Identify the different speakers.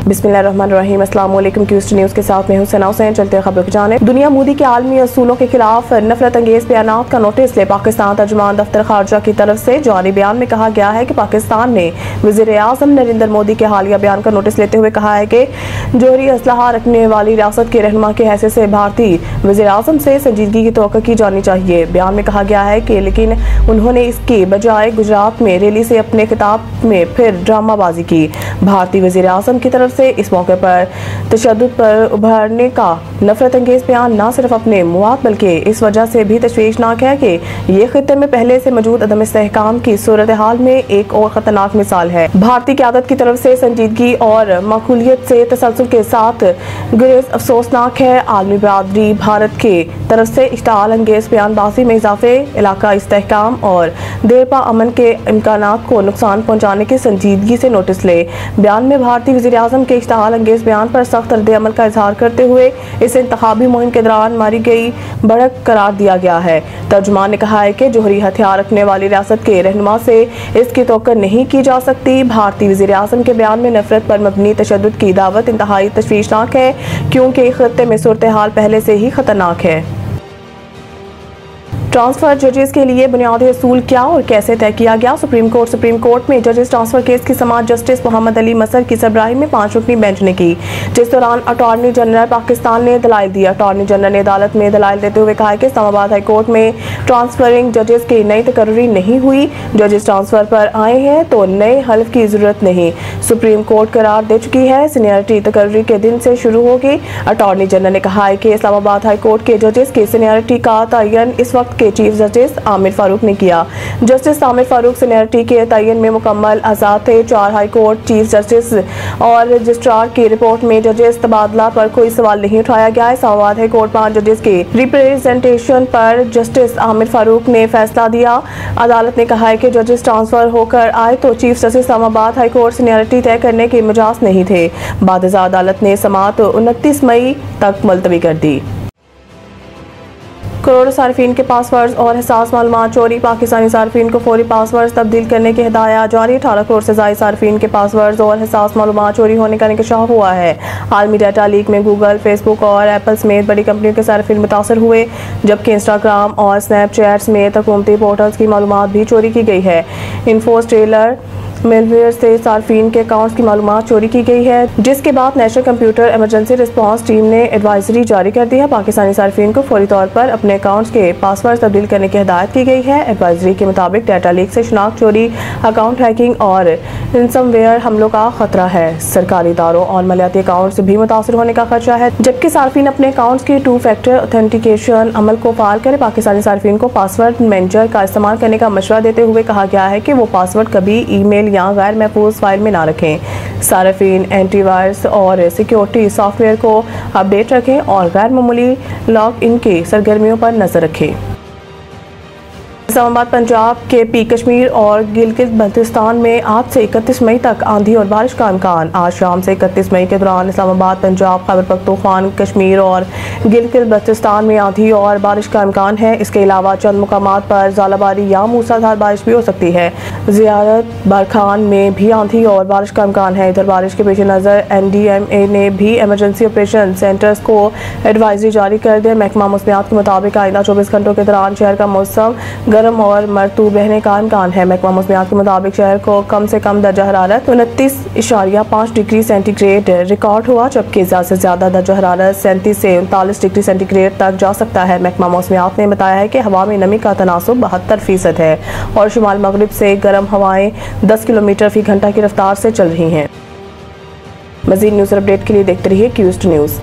Speaker 1: बिस्मिल्लाहिर्रहमानिर्रहीम। अस्सलाम वालेकुम। क्यूस्ट न्यूज़ के साथ मैं हूं सना हुसैन। चलते हैं खबरों की जानिब। दुनिया मोदी के आलमी असूलों के खिलाफ नफरत अंगेज बयानात का नोटिस ले पाकिस्तान तर्जुमान दफ्तर खारजा की तरफ से जारी बयान में कहा गया है कि पाकिस्तान ने वज़ीर आज़म नरेंद्र मोदी के हालिया बयान का नोटिस लेते हुए कहा है कि जोहरी असलहा रखने वाली रियासत के रहनुमा के हैसियत से भारतीय वज़ीर आज़म से संजीदगी की तवक्को की जानी चाहिए। बयान में कहा गया है कि लेकिन उन्होंने इसके बजाय गुजरात में रैली से अपने खिताब में फिर ड्रामाबाजी की। भारतीय वज़ीर आज़म की तरफ से इस मौके पर तशद्दुद पर उभरने का नफरत अंगेज बयान न सिर्फ अपने मुआद बल्कि इस वजह से भी तशवीशनाक है कि ये खित्ते में पहले से मौजूद अदम इस्तेहकाम की सूरत हाल में एक और खतरनाक मिसाल है। भारतीय क़यादत की तरफ से संजीदगी और माकूलियत से तसलसल के साथ गुरेज अफसोसनाक है। आलमी बरादरी भारत के तरफ से इश्ताल अंगेज बयानबाजी में इजाफे, इलाका इस्तेहकाम और देरपा अमन के इम्कानात को नुकसान पहुँचाने की संजीदगी से नोटिस ले। बयान में भारतीय वज़ीर आज़म के इश्ताल अंगेज बयान पर सख्त रद्द-ए-अमल का इजहार करते हुए इसे इंतखाबी मुहिम के दौरान मारी गई बढ़त करार दिया गया है। तर्जुमान ने कहा है कि जोहरी हथियार रखने वाली रियासत के रहनुमा से इसकी तवक्को नहीं की जा सकती। भारतीय वज़ीर आज़म के बयान में नफरत पर मबनी तशद्दुद की दावत इंतहाई तशवीशनाक है, क्योंकि खित्ते में सूरत हाल पहले से ही खतरनाक है। ट्रांसफर जजेस के लिए बुनियादी असूल क्या और कैसे तय किया गया। सुप्रीम कोर्ट में जजेस ट्रांसफर केस की समाअत जस्टिस मोहम्मद अली मसर की सरबराही में 5 रुकनी बेंच ने की, जिस दौरान अटॉर्नी जनरल पाकिस्तान ने दलाइल दिया। अटॉर्नी जनरल ने अदालत में दलाइल देते हुए कहा कि इस्लामाबाद हाई कोर्ट में ट्रांसफरिंग जजेस की नई तकर्री नहीं हुई। जजेस ट्रांसफर पर आए हैं तो नए हल्फ की जरूरत नहीं। सुप्रीम कोर्ट करार दे चुकी है, सीनियरिटी तकर्री के दिन से शुरू होगी। अटॉर्नी जनरल ने कहा है कि इस्लामाबाद हाई कोर्ट के जजेस की सीनियरिटी का तयन इस वक्त चीफ जस्टिस आमिर फारूक ने किया। जस्टिस आमिर फारूक सीनियरिटी के तयन में मुकम्मल आजाद थे। 4 हाई कोर्ट चीफ जस्टिस और रजिस्ट्रार की रिपोर्ट में जजेस तबादला पर कोई सवाल नहीं उठाया गया है। इस्लामाबाद हाई कोर्ट 5 जजेस के रिप्रेजेंटेशन पर जस्टिस आमिर फारूक ने फैसला दिया। अदालत ने कहा है कि जजेस ट्रांसफर होकर आए तो chief justice Islamabad high court seniority तय करने के मजाज नहीं थे। बाद अदालत ने समाअत 29 मई तक मुलतवी कर दी। करोड़ों सार्फिन के पासवर्ड्स और हसास मालूमात चोरी। पाकिस्तानी सार्फिन को फौरी पासवर्ड्स तब्दील करने की हिदायत जारी। 18 करोड़ से ज़ायद सार्फिन के पासवर्ड्स और हसास मालूमात चोरी होने का इंकशाफ हुआ है। आलमी डाटा लीक में गूगल, फेसबुक और एप्पल समेत बड़ी कंपनियों के सार्फिन मुतासर हुए, जबकि इंस्टाग्राम और स्नैपचैट समेत हुकूमती पोर्टल्स की मालूमात भी चोरी की गई है। इन्फोस्टेलर मेलवेयर से सार्फिन के अकाउंट्स की मालूमात चोरी की गई है, जिसके बाद national computer emergency response team ने एडवाइजरी जारी कर दी है। पाकिस्तानी सार्फिन को फौरी तौर पर अपने अकाउंट्स के पासवर्ड तब्दील करने की हिदायत की गई है। एडवाइजरी के मुताबिक डाटा लीक से शनाख्त चोरी, अकाउंट हैकिंग और रैंसमवेयर हमलों का खतरा है। सरकारी इदारों और मालियाती अकाउंट्स भी मुतासर होने का खदशा है, जबकि सार्फिन अपने अकाउंट्स के 2 फैक्टर ऑथेंटिकेशन अमल को फाल करें। पाकिस्तानी सार्फिन को पासवर्ड मैनेजर का इस्तेमाल करने का मशवरा देते हुए कहा गया है कि वो पासवर्ड कभी ईमेल या गैर महफूज फाइल में ना रखें। सार्फिन एंटीवायरस और सिक्योरिटी सॉफ्टवेयर को अपडेट रखें और गैर मामूली लॉग इन की सरगर्मियों पर नजर रखें। इस्लामाबाद पंजाब के पी कश्मीर और गिलगित बल्तिस्तान में आज से 31 मई तक आंधी और बारिश का इम्कान। आज शाम से 31 मई के दौरान इस्लामाबाद पंजाब, खैबर पख्तूनख्वा, कश्मीर और गिलगित बल्तिस्तान में आंधी और बारिश का इम्कान है। इसके अलावा चंद मुकामात पर ज़ालाबारी या मूसलाधार बारिश भी हो सकती है। ज़ियारत बरखान में भी आंधी और बारिश का इम्कान है। इधर बारिश के पेश नज़र NDMA ने भी इमरजेंसी ऑपरेशन सेंटर्स को एडवाइजरी जारी कर दी। महकमा मौसमियात के मुताबिक आइंदा 24 घंटों के दौरान शहर का मौसम गर्म और मरतूब रहने का इम्कान है। महकमा मौसमियात के मुताबिक शहर को कम से कम दर्जा हरारत 29.5 डिग्री सेंटीग्रेड रिकॉर्ड हुआ, जबकि ज़्यादा से ज़्यादा दर्जा हरारत 37 से 39 डिग्री सेंटीग्रेड तक जा सकता है। महकमा मौसमियात ने बताया है कि हवा में नमी का तनासुब 72% है और शुमाल मगरिब से गर्म हवाएं 10 किलोमीटर फी घंटा की रफ्तार से चल रही हैं। मज़ीद न्यूज़ अपडेट के लिए देखते रहिए क्यूस्ट न्यूज़।